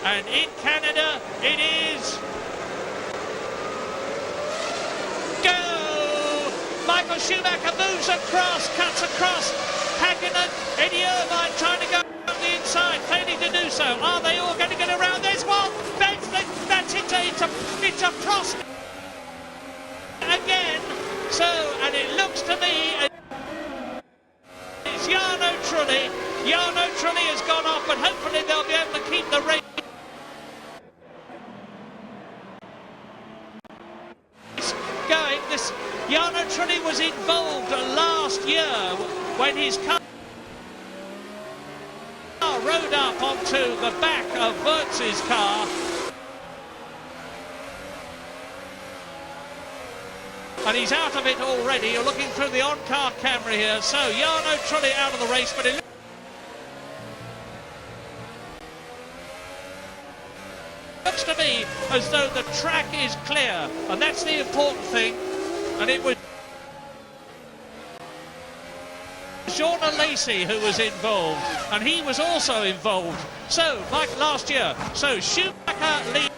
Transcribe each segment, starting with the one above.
And in Canada, it is... Go! Michael Schumacher moves across, cuts across. Hakkinen, Eddie Irvine trying to go on the inside, failing to do so. Are they all going to get around? There's one! That's it, it's a cross again. So, and it looks to me it's Jarno Trulli. Jarno Trulli has gone off, but hopefully they'll be able to keep the race going. This Jarno Trulli was involved last year when his car rode up onto the back of Wirtz's car. And he's out of it already. You're looking through the on-car camera here. So Jarno Trulli out of the race, but it looks to me as though the track is clear, and that's the important thing. And it was Trulli and Alesi who was involved, and he was also involved. So, like last year, so Schumacher leads.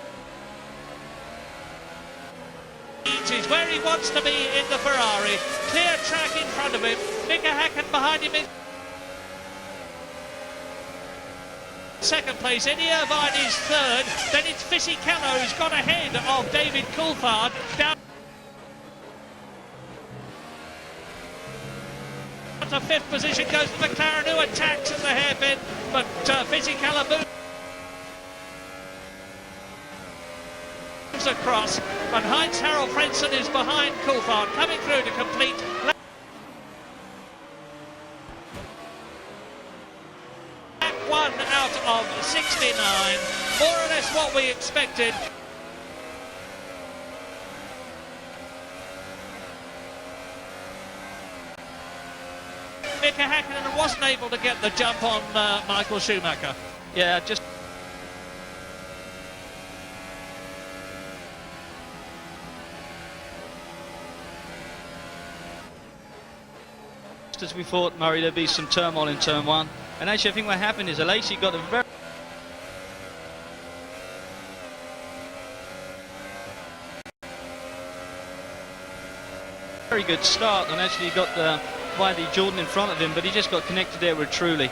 Is where he wants to be in the Ferrari. Clear track in front of him. Mika Hakkinen behind him in second place. Eddie Irvine is third. Then it's Barrichello who's gone ahead of David Coulthard. Down to fifth position goes the McLaren, who attacks at the hairpin, but Barrichello moves across, and Heinz Harald Frentzen is behind Coulthard, coming through to complete lap 1 out of 69, more or less what we expected. Mika Hakkinen wasn't able to get the jump on Michael Schumacher. Yeah, just as we thought, Murray, there'd be some turmoil in turn one, and actually I think what happened is Alesi got a very good start and actually got the Wiley Jordan in front of him, but he just got connected there with Trulli.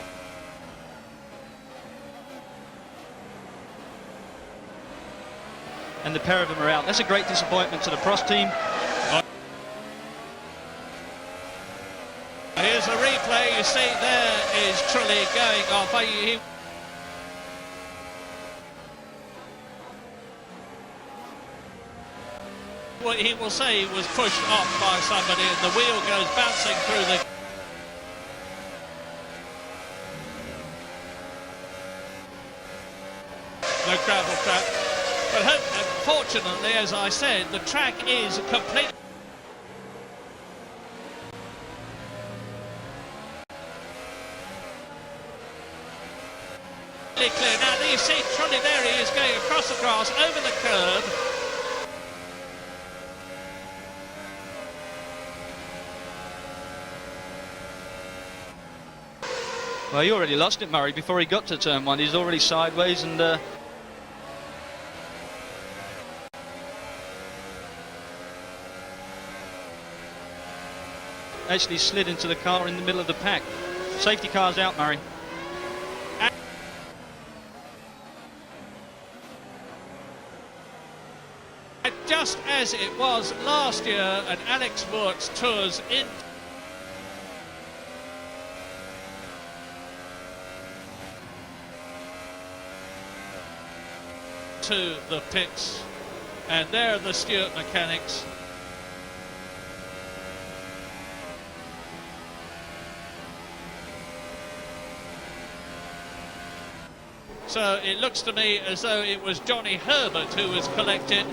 And the pair of them are out. That's a great disappointment to the Prost team. Here's a replay. You see there is Trulli going off. What he will say he was pushed off by somebody, and the wheel goes bouncing through the gravel track. But fortunately, as I said, the track is completely clear. Now you see Trulli there, he is going across the grass, over the curb. Well, he already lost it, Murray, before he got to turn one. He's already sideways and actually slid into the car in the middle of the pack. Safety car's out, Murray. Just as it was last year, and Alex Wirtz tours in to the pits, and there are the Stewart mechanics. So it looks to me as though it was Johnny Herbert who was collected.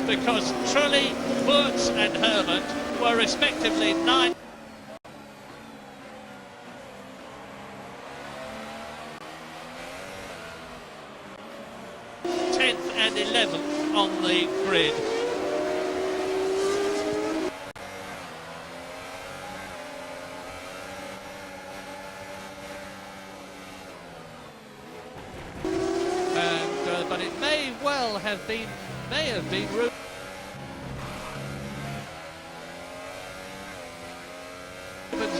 Because Trulli, Wirtz and Herbert were respectively 9th, 10th and 11th on the grid. but it may have been Rubens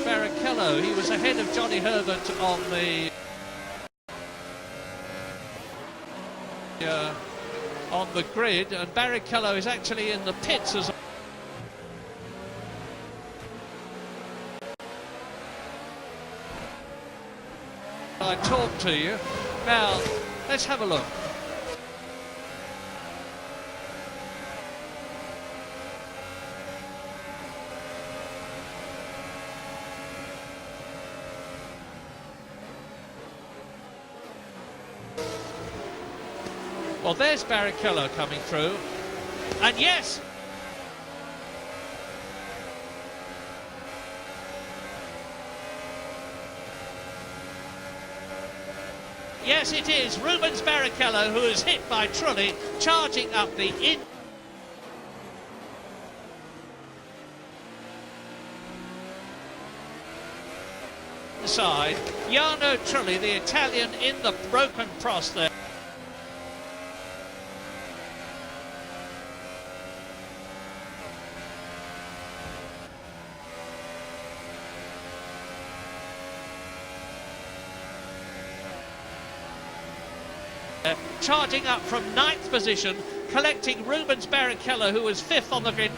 Barrichello. He was ahead of Johnny Herbert on the grid, and Barrichello is actually in the pits as I talk to you. Now, let's have a look. Well, there's Barrichello coming through, and yes, yes it is Rubens Barrichello who is hit by Trulli, charging up the inside. Jarno Trulli, the Italian, in the broken cross there. Charging up from 9th position, collecting Rubens Barrichello, who was 5th on the grid.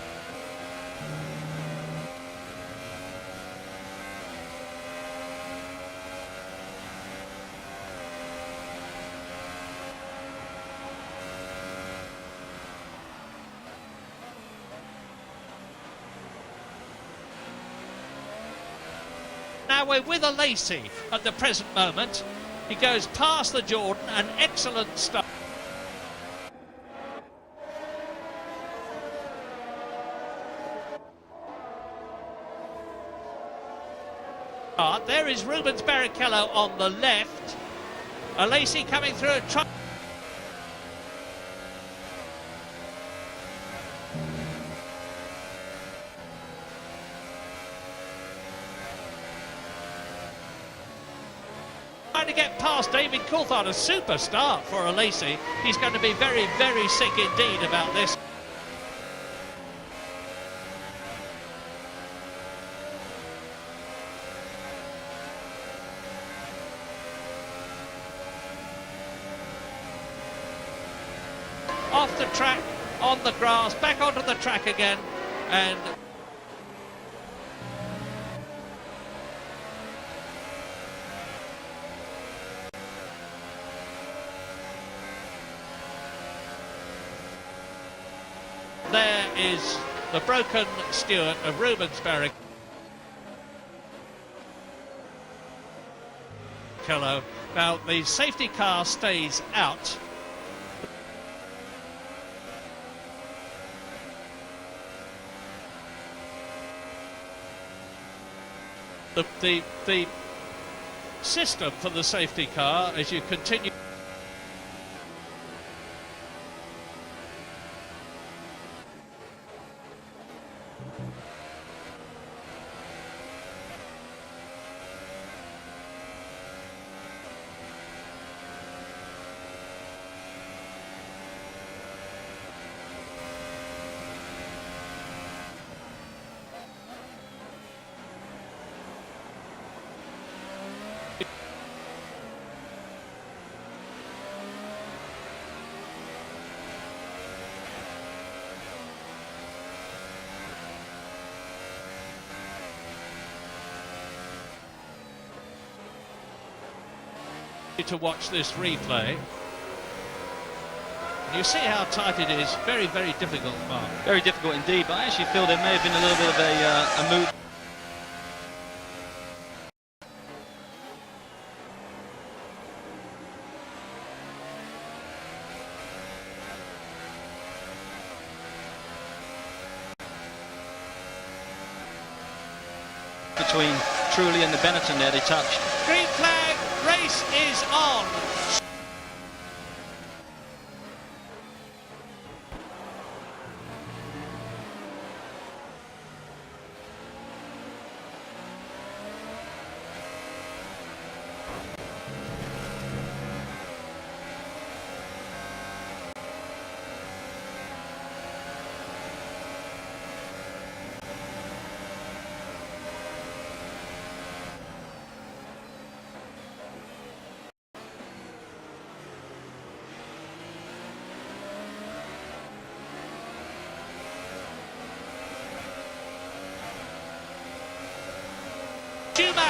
Now we're with Alesi at the present moment. He goes past the Jordan, an excellent start. There is Rubens Barrichello on the left. Alesi coming through a truck. To get past David Coulthard, a super start for Alesi. He's going to be very, very sick indeed about this. Off the track, on the grass, back onto the track again, and there is the broken Stewart of Rubens Barrichello. Now the safety car stays out. The system for the safety car, as you continue to watch this replay. And you see how tight it is. Very, very difficult, Mark. Very difficult indeed, but I actually feel there may have been a little bit of a move. Between Trulli and the Benetton there, they touched. Green flag, race is on.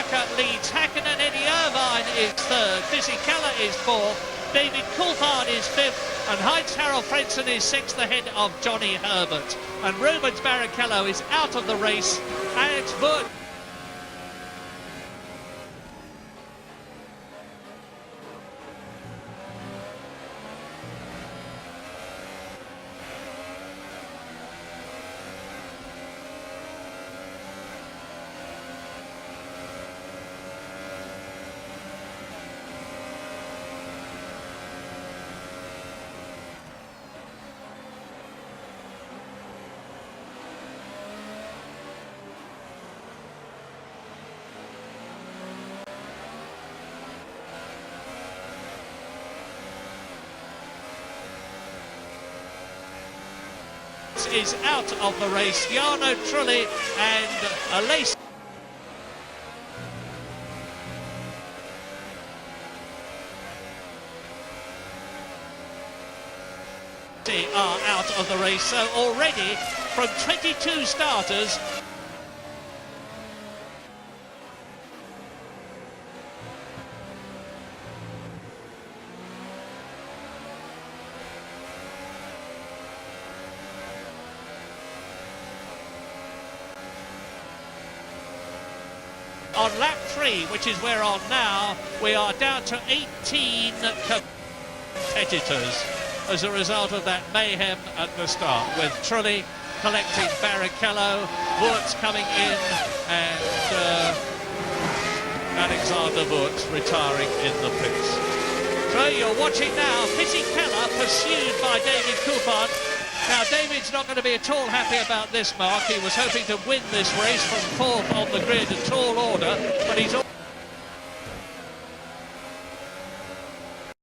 Schumacher leads. Hakkinen, Eddie Irvine is third. Barrichello is fourth. David Coulthard is fifth. And Heinz-Harald Frentzen is sixth ahead of Johnny Herbert. And Rubens Barrichello is out of the race. And it's Wood. Is out of the race. Jarno Trulli and Alesi are out of the race. So already from 22 starters, on lap 3, which is we're on now, we are down to 18 competitors as a result of that mayhem at the start, with Trulli collecting Barrichello, Wurz coming in, and Alexander Wurz retiring in the pits. So you're watching now Barrichello pursued by David Coulthard. Now, David's not going to be at all happy about this, Mark. He was hoping to win this race from fourth on the grid, a tall order, but he's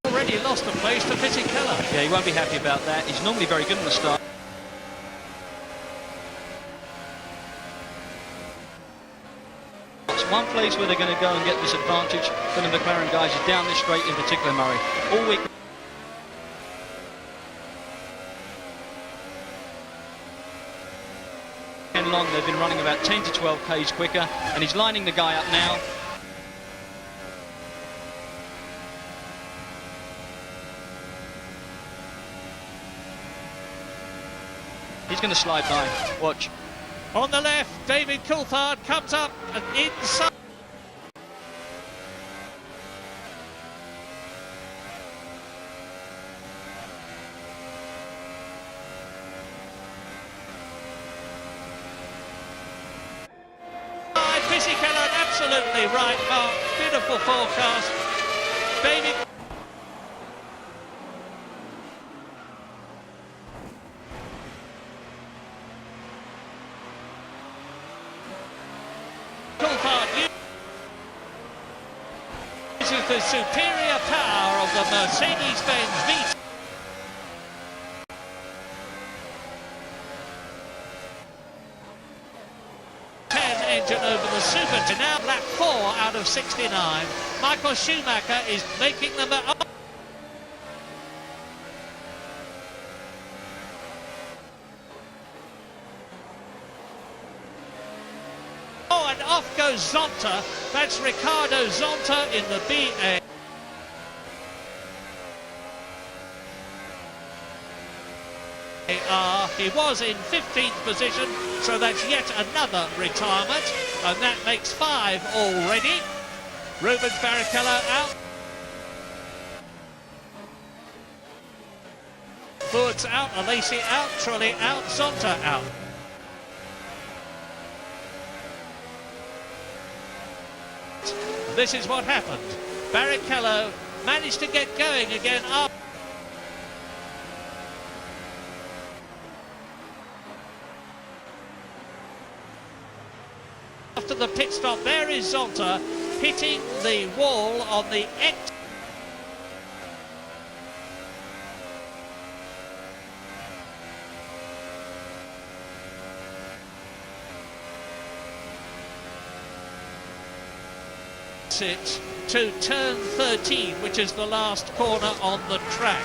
already lost the place to Barrichello. Yeah, he won't be happy about that. He's normally very good in the start. It's one place where they're going to go and get this advantage for the McLaren guys is down this straight in particular, Murray. All week long, they've been running about 10 to 12 k's quicker, and he's lining the guy up now. He's going to slide by. Watch. On the left, David Coulthard comes up and inside. Barrichello, absolutely right, Mark. Beautiful forecast. David Coulthard uses the superior power of the Mercedes-Benz V10. Engine over the Super. Now lap 4 out of 69. Michael Schumacher is making them up. Oh, and off goes Zonta. That's Ricardo Zonta in the BA. He was in 15th position, so that's yet another retirement, and that makes 5 already. Rubens Barrichello out. Wurz out, Alesi out, Trulli out, Zonta out. This is what happened. Barrichello managed to get going again after the pit stop. There is Zonta hitting the wall on the exit. To turn 13, which is the last corner on the track.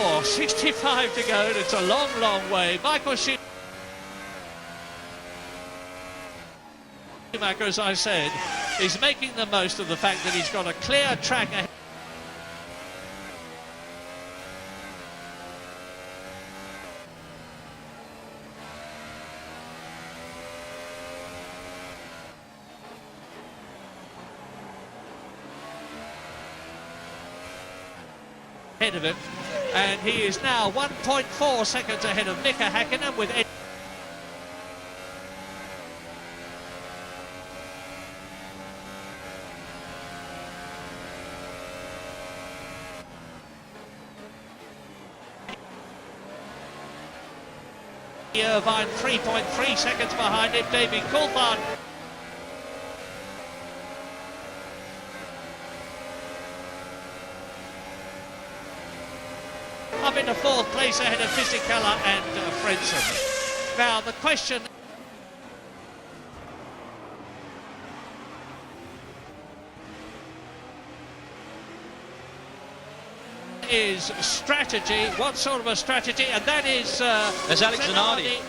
more. 65 to go, and it's a long, long way. Michael Schumacher, as I said, is making the most of the fact that he's got a clear track ahead. Ahead of him, and he is now 1.4 seconds ahead of Mika Häkkinen with Irvine 3.3 seconds behind him. David Coulthard up into fourth place ahead of Fisichella and Frentzen. Now the question is strategy. What sort of a strategy? And that is there's Alex Zanardi.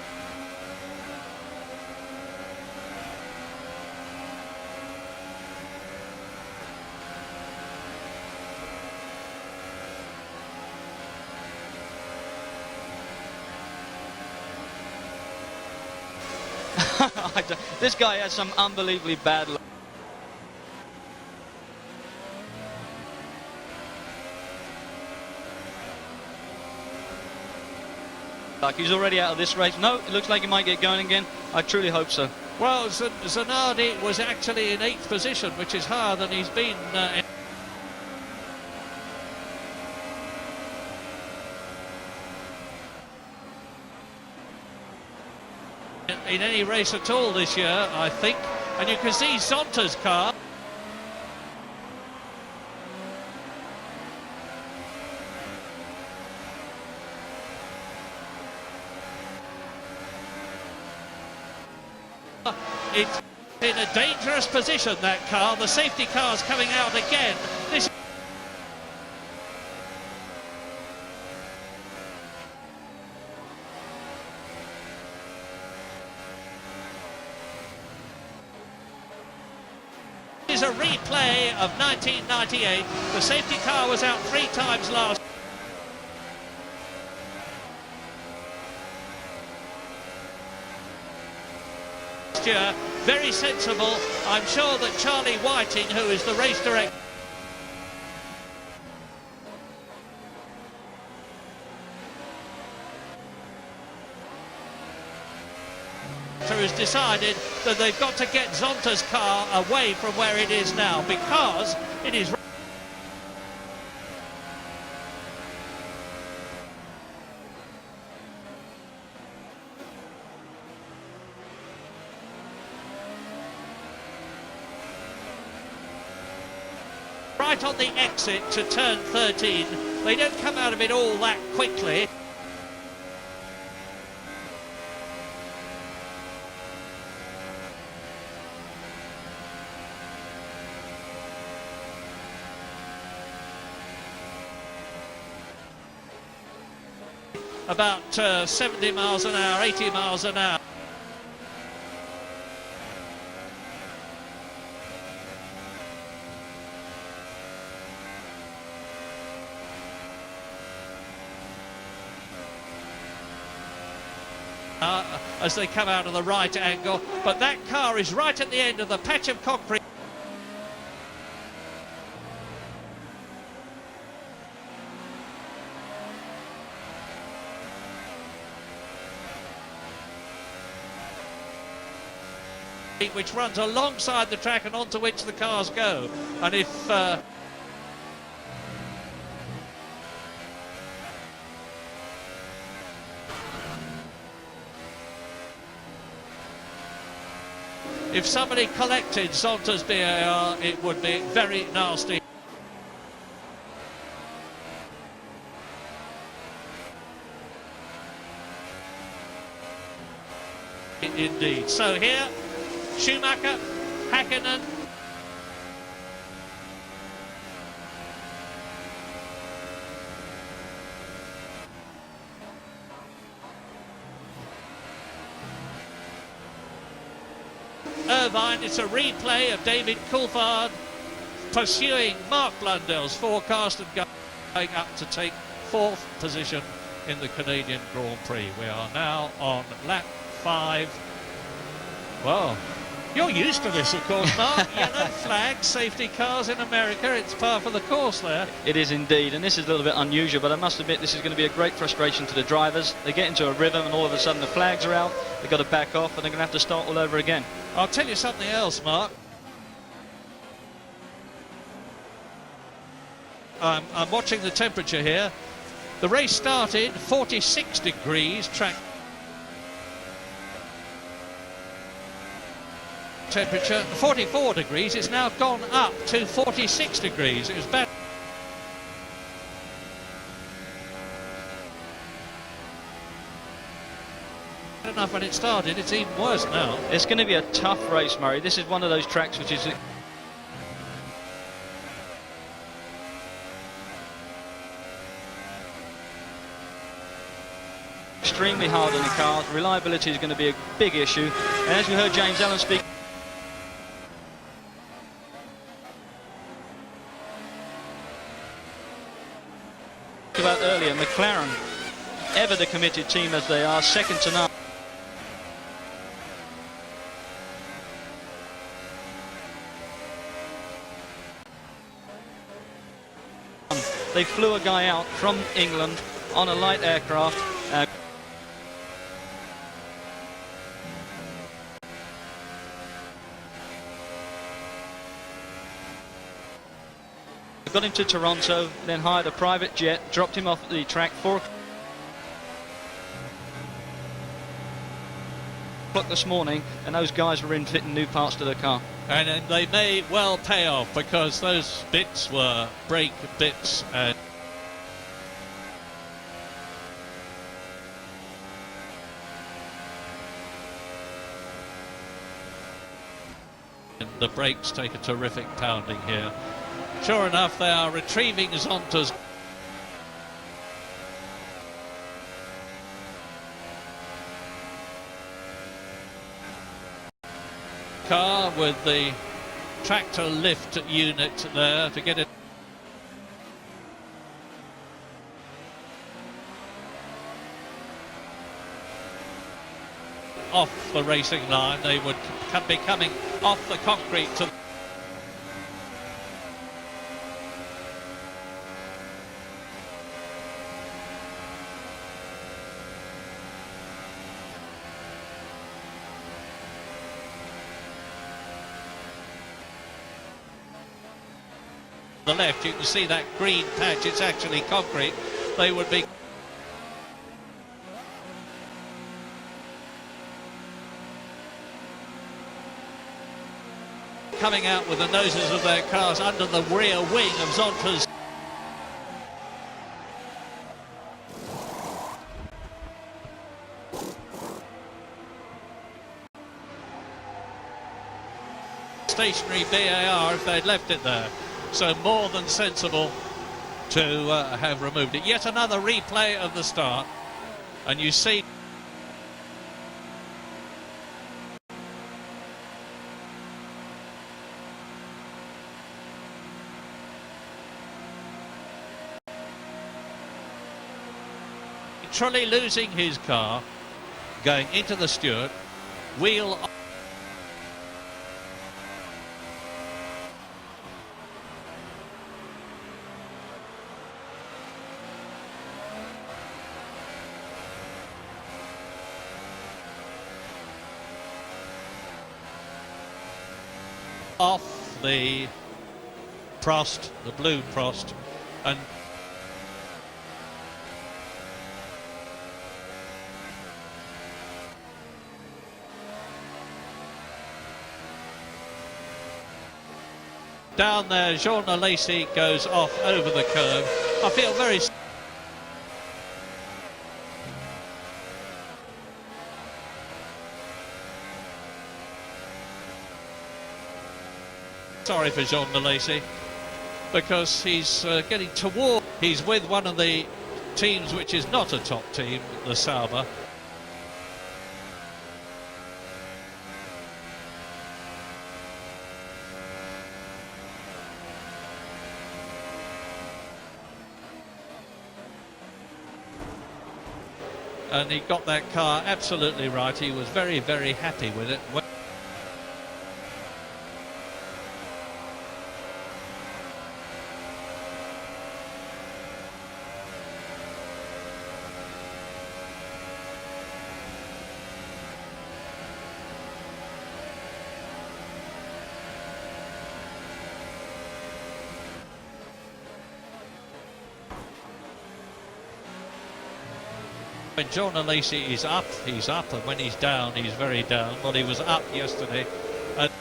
This guy has some unbelievably bad luck. He's already out of this race. No, it looks like he might get going again. I truly hope so. Well, Zanardi was actually in 8th position, which is higher than he's been in any race at all this year, I think. And you can see Zonta's car. It's in a dangerous position, that car. The safety car's coming out again. This is a replay of 1998. The safety car was out 3 times last year. Very sensible. I'm sure that Charlie Whiting, who is the race director, has decided that they've got to get Zonta's car away from where it is now, because it is right on the exit to turn 13. They don't come out of it all that quickly. About 70 miles an hour, 80 miles an hour. As they come out of the right angle, but that car is right at the end of the patch of concrete. Which runs alongside the track and onto which the cars go. And if somebody collected Zonta's BAR, it would be very nasty. Indeed. So here, Schumacher, Häkkinen, Irvine. It's a replay of David Coulthard pursuing Mark Blundell's forecast and going up to take 4th position in the Canadian Grand Prix. We are now on lap 5. Well, you're used to this, of course, Mark. Yellow flag, safety cars in America. It's par for the course there. It is indeed, and this is a little bit unusual, but I must admit this is going to be a great frustration to the drivers. They get into a rhythm and all of a sudden the flags are out, they've got to back off and they're going to have to start all over again. I'll tell you something else, Mark. I'm watching the temperature here. The race started 46 degrees track temperature, 44 degrees. It's now gone up to 46 degrees. It was bad enough when it started. It's even worse now. It's going to be a tough race, Murray. This is one of those tracks which is extremely hard on the cars. Reliability is going to be a big issue, and as we heard James Allen speak about earlier, McLaren, ever the committed team as they are, second to none. They flew a guy out from England on a light aircraft. Got him to Toronto, then hired a private jet, dropped him off the track 4 o'clock this morning, and those guys were in fitting new parts to the car. And they may well pay off, because those bits were brake bits and the brakes take a terrific pounding here. Sure enough, they are retrieving Zonta's car with the tractor lift unit there to get it off the racing line. They would be coming off the concrete to the left. You can see that green patch, it's actually concrete. They would be coming out with the noses of their cars under the rear wing of Zonta's stationary BAR if they'd left it there. So more than sensible to have removed it. Yet another replay of the start, and you see Trulli losing his car, going into the Stewart, wheel off the Prost, the blue Prost, and down there, Trulli and Alesi goes off over the curve. I feel very sorry for Trulli and Alesi, because he's getting toward, he's with one of the teams which is not a top team, the Sauber. and he got that car absolutely right. He was very, very happy with it. When John Alesi is up, he's up, and when he's down, he's very down. Well, he was up yesterday. And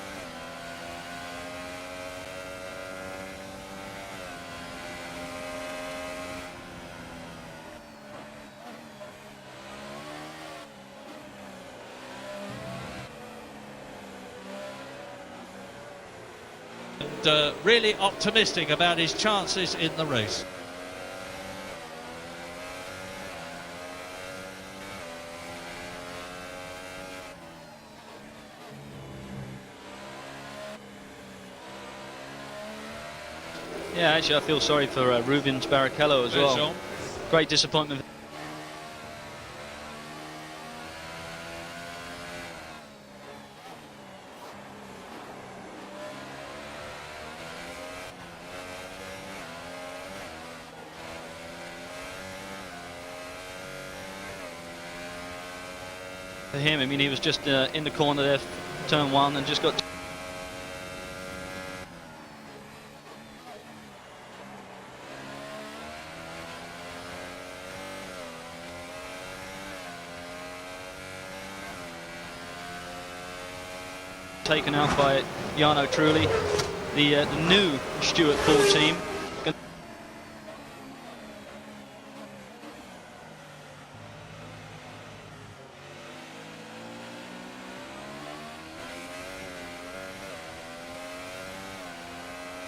really optimistic about his chances in the race. Yeah, actually I feel sorry for Rubens Barrichello as well. Jean. Great disappointment. For him, I mean, he was just in the corner there, turn one, and just got taken out by Trulli, the new Stewart Ford team.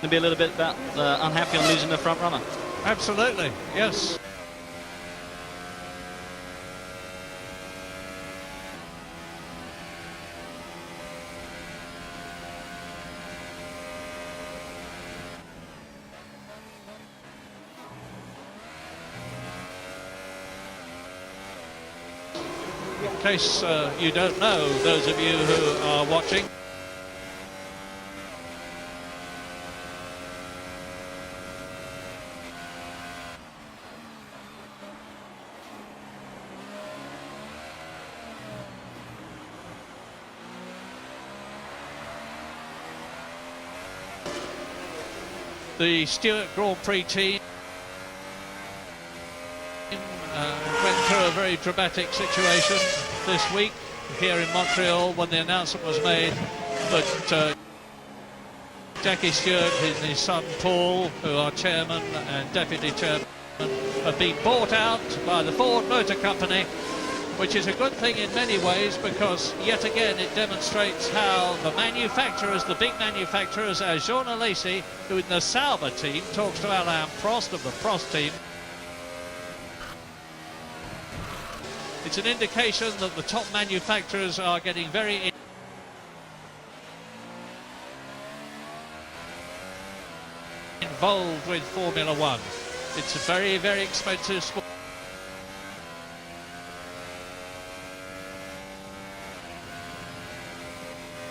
To be a little bit unhappy on losing the front runner. Absolutely, yes. In case you don't know, those of you who are watching, the Stewart Grand Prix team went through a very dramatic situation this week here in Montreal when the announcement was made that Jackie Stewart and his son Paul, who are chairman and deputy chairman, have been bought out by the Ford Motor Company, which is a good thing in many ways because yet again it demonstrates how the manufacturers, the big manufacturers, as Jean Alesi, who in the Sauber team talks to Alain Prost of the Prost team, it's an indication that the top manufacturers are getting very involved with Formula One. It's a very, very expensive sport.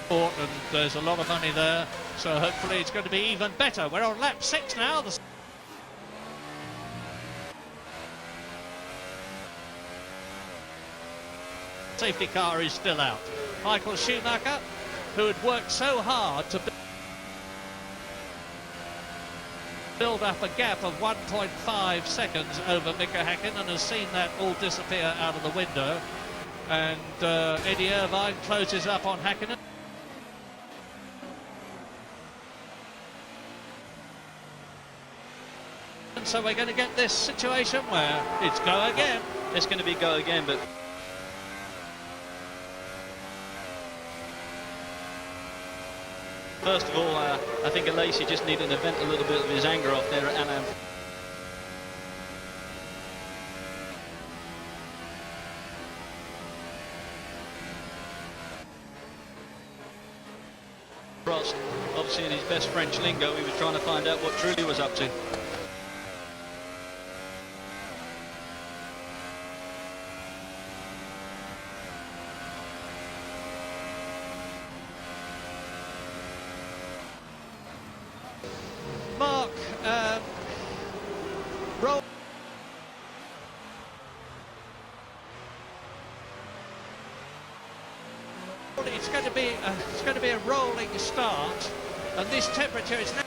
And there's a lot of money there, so hopefully it's going to be even better. We're on lap 6 now. The safety car is still out. Michael Schumacher, who had worked so hard to build up a gap of 1.5 seconds over Mika Häkkinen, has seen that all disappear out of the window, and Eddie Irvine closes up on Häkkinen. So we're going to get this situation where it's go again. It's going to be go again, but first of all, I think Alesi just needed to vent a little bit of his anger off there at Alain Prost. Obviously in his best French lingo, he was trying to find out what Trulli was up to. Mark, roll. It's going to be a rolling start, and this temperature is now.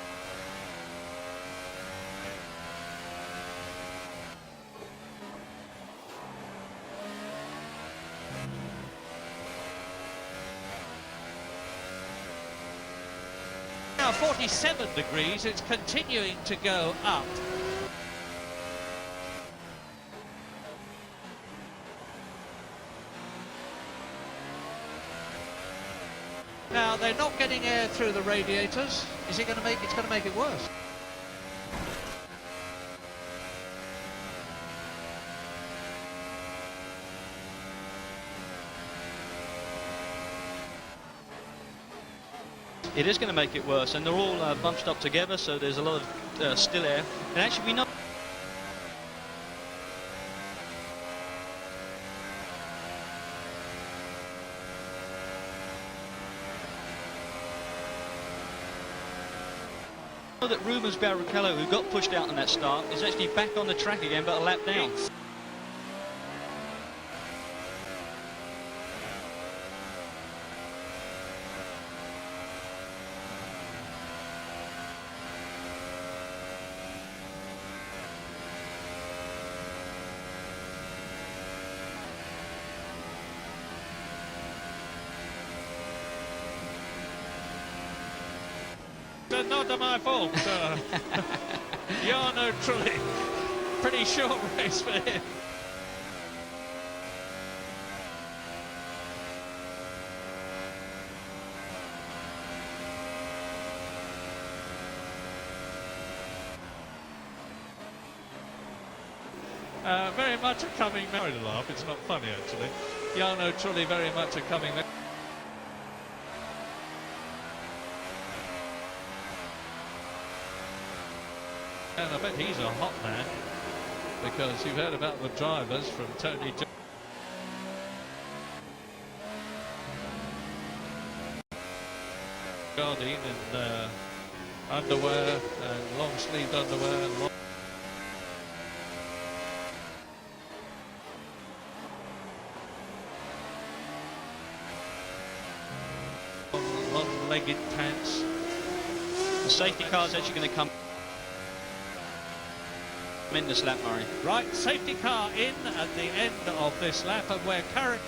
Now 47 degrees. It's continuing to go up. Now they're not getting air through the radiators. Is it going to make? It's going to make it worse. It is going to make it worse, and they're all bunched up together, so there's a lot of still air. And actually, we know that Rubens Barrichello, who got pushed out on that start, is actually back on the track again, but a lap down. Not my fault. Jarno Trulli. Pretty short race for him. Very much a coming married laugh. It's not funny actually. Jarno Trulli very much a coming. And I bet he's a hot man, because you've heard about the drivers from Tony Jardine in underwear and long-sleeved underwear and long-legged pants. The safety car is actually going to come in this lap, Murray. Right, safety car in at the end of this lap, and we're currently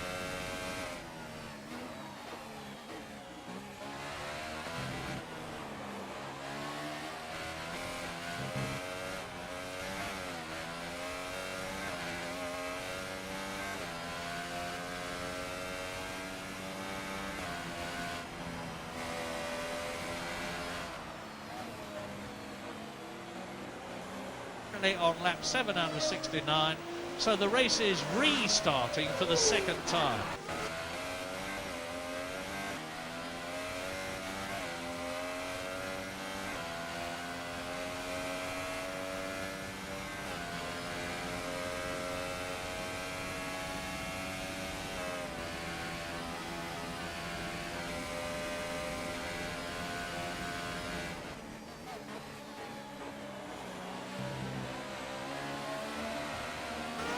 on lap 769, so the race is restarting for the second time.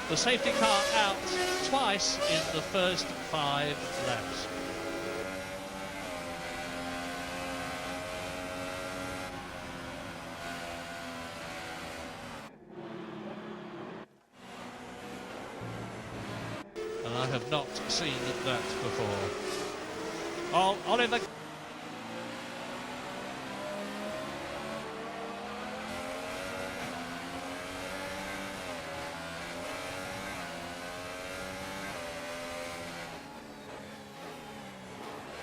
The safety car out twice in the first 5 laps. And I have not seen that before. Oh, Oliver.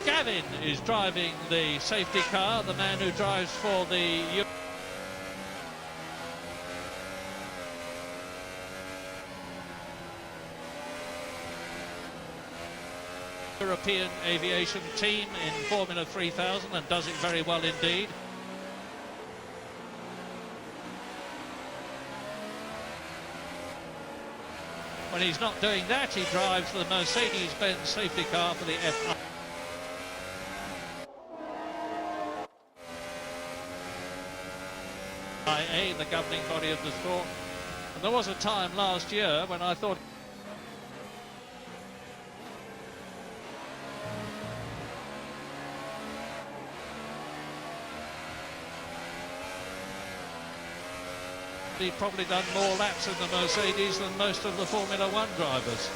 Gavin is driving the safety car, the man who drives for the European aviation team in Formula 3000, and does it very well indeed. When he's not doing that, he drives the Mercedes-Benz safety car for the F1. IA, the governing body of the sport. And there was a time last year when I thought he'd probably done more laps in the Mercedes than most of the Formula One drivers.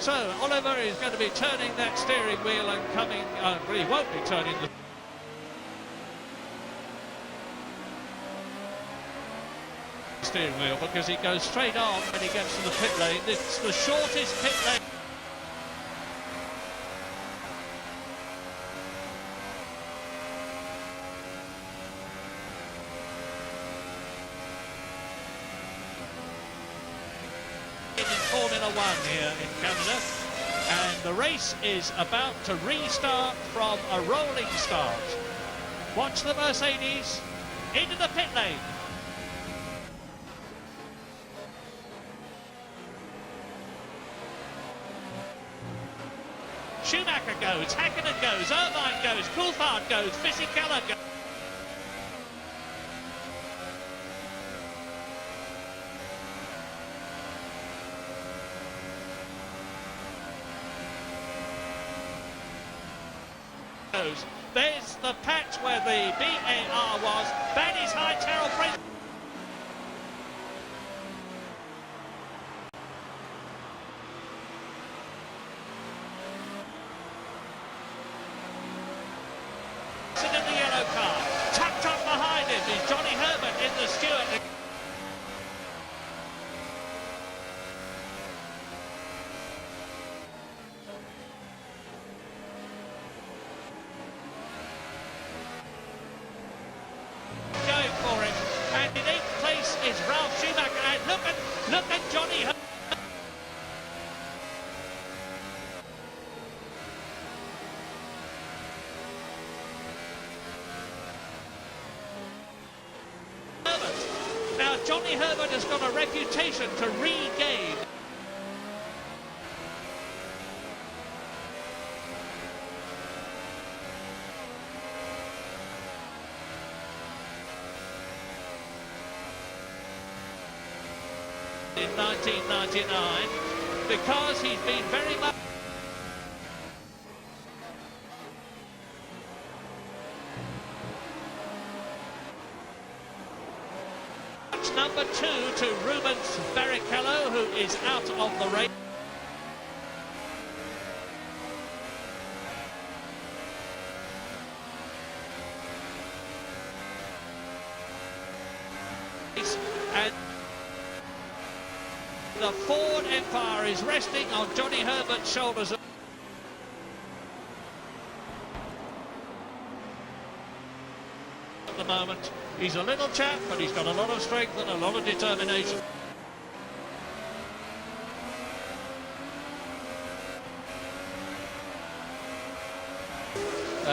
So Oliver is going to be turning that steering wheel and coming, he won't be turning the steering wheel because he goes straight on when he gets to the pit lane. It's the shortest pit lane. Formula One here in Canada, and the race is about to restart from a rolling start. Watch the Mercedes into the pit lane. Schumacher goes, Hakkinen goes, Irvine goes, Coulthard goes, Barrichello goes. There's the patch where the BAR was. That is high Terrell Fraser. In the yellow car. Tucked up behind him is Johnny Herbert in the Stewart. And in 8th place is Ralf Schumacher, and look at Johnny Herbert. Now Johnny Herbert has got a reputation to regain. In 1999, because he's been very much number 2 to Rubens Barrichello, who is out of the race. And the Ford Empire is resting on Johnny Herbert's shoulders at the moment. He's a little chap, but he's got a lot of strength and a lot of determination.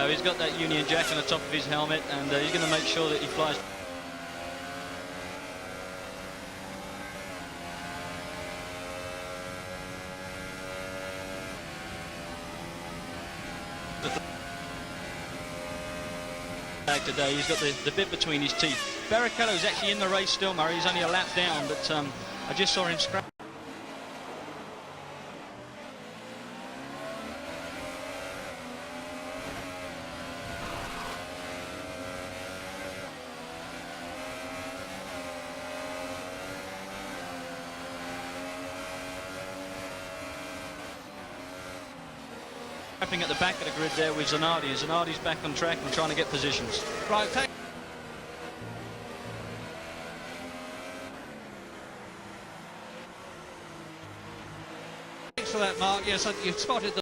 He's got that Union Jack on the top of his helmet, and he's going to make sure that he flies. Today he's got the bit between his teeth. Barrichello's actually in the race still, Murray. He's only a lap down, but I just saw him scrap. At the back of the grid there with Zanardi. Zanardi's back on track and trying to get positions. Right, thanks for that, Mark. Yes, you spotted the